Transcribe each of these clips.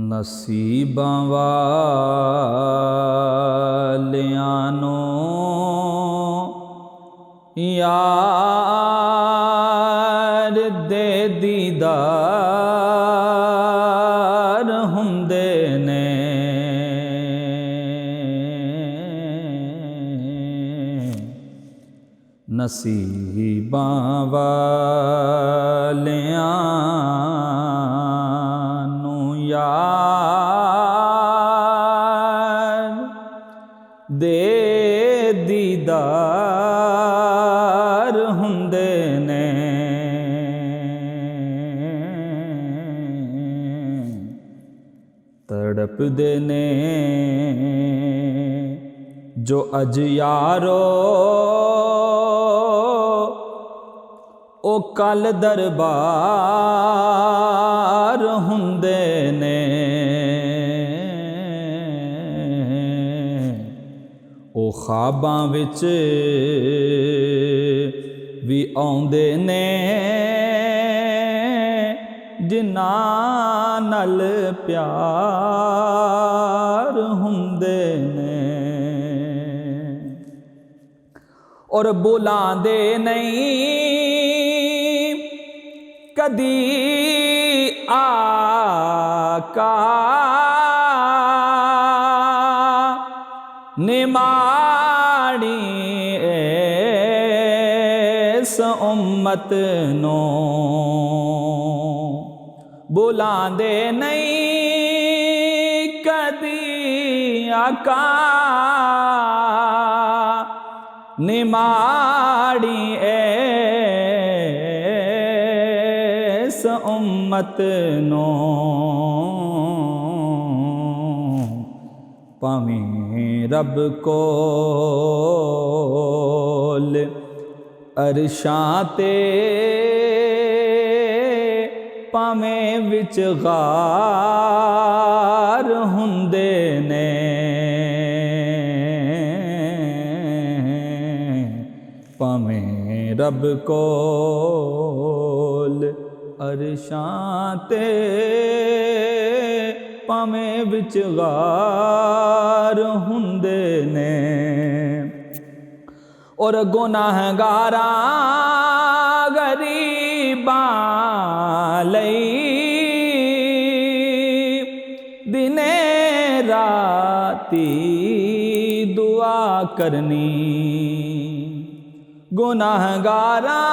नसीबां वालियां नूं यार दे दीदार हुंदे ने। नसीबां वालियां नूं यार दे दीदार हुंदे ने। तड़पदे ने जो अज यारो ओ कल दरबार हुंदे ने। ओ ख्वाबां विच भी आउंदे ने जिन्हां नाल प्यार हुंदे ने। और बुलांदे नहीं कदी आका निमाणी इस उम्मत नो। बुलांदे नहीं कदी आका निमाड़ी ऐस उम्मत नो। पावें रब कोल अरशां ते पावें विच गार हुंदे ने। पावें रब कोल अरशां ते पावें विच गार हुंदे ने। और गुनाहगारां गरीबां लई दिने राती दुआ करनी। गुनाहगारां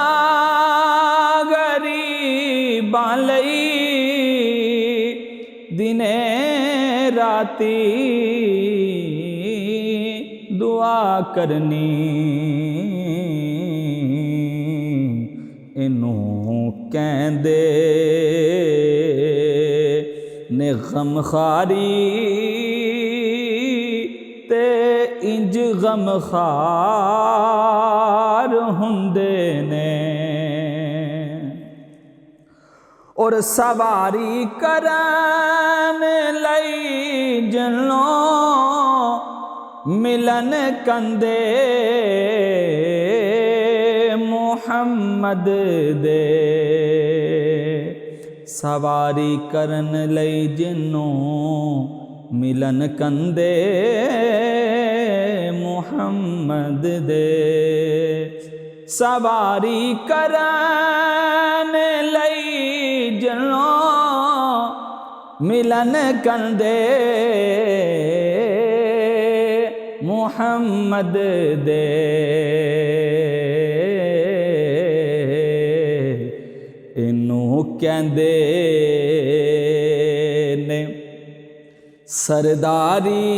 गरीबां लई दिने राती दुआ करनी। इनू कहंदे ने गमखारी ते इंज गमखार हुंदे ने। और सवारी करन लई जनों मिलन कंदे मुहम्मद दे। सवारी करन लई जिन्नों मिलन कंदे मुहम्मद दे। सवारी करन लई जनों मिलन कंदे मुहम्मद दे। इनू कहंदे ने सरदारी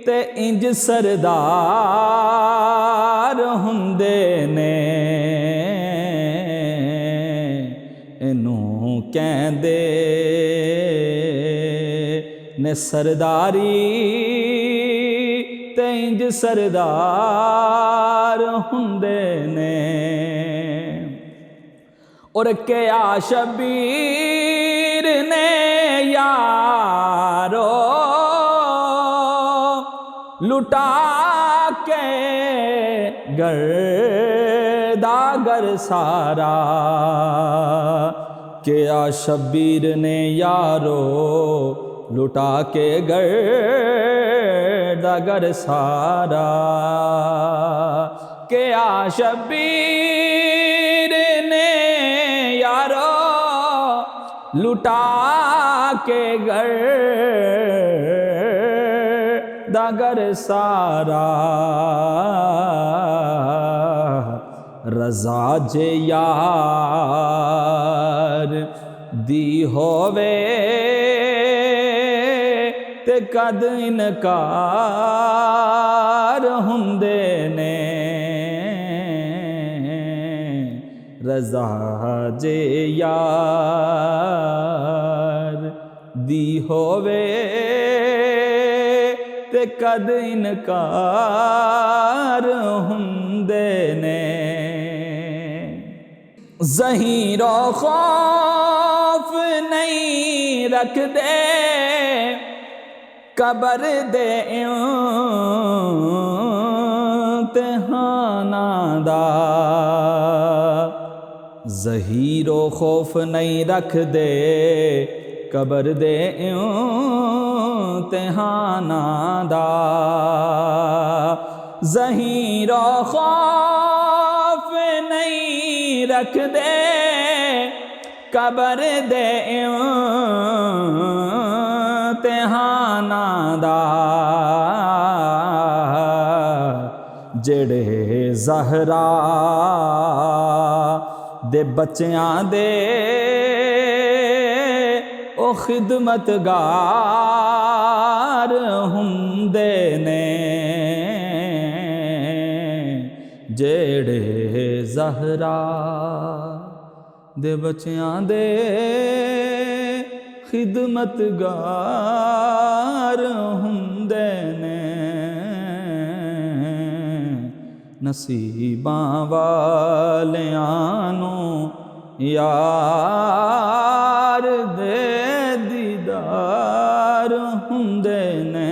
ते इंज सरदार हुंदे ने। इनू कहंदे ने सरदारी ते इंज सरदार हुंदे ने। और क्या शबीर ने यारो लुटा के गर्दा गर सारा क्या शब्बीर ने यारो लुटा के गर सारा क्या शब्बीर ने यारो लुटा के गर सारा रजा जे यार दी होवे ते कद इनकार हुंदे ने रजा जे यार दी होवे ते कद इनकार हुंदे ने ज़हीरो खौफ नहीं रख दे कबर दे इम्तिहाना दा ज़हीरो खौफ नहीं रख दे कबर दे इम्तिहाना दा ज़हीरो खौफ नहीं रख दे कबर दे इम्तिहाना दा जेड़े ज़हरा दे बच्चियां दे ओ खिदमतगार हुंदे ने जेड़े ज़हरा दे बच्चियां दे खिदमतगार हुंदे ने नसीबां वालियां नूं यार दे दीदार हुंदे ने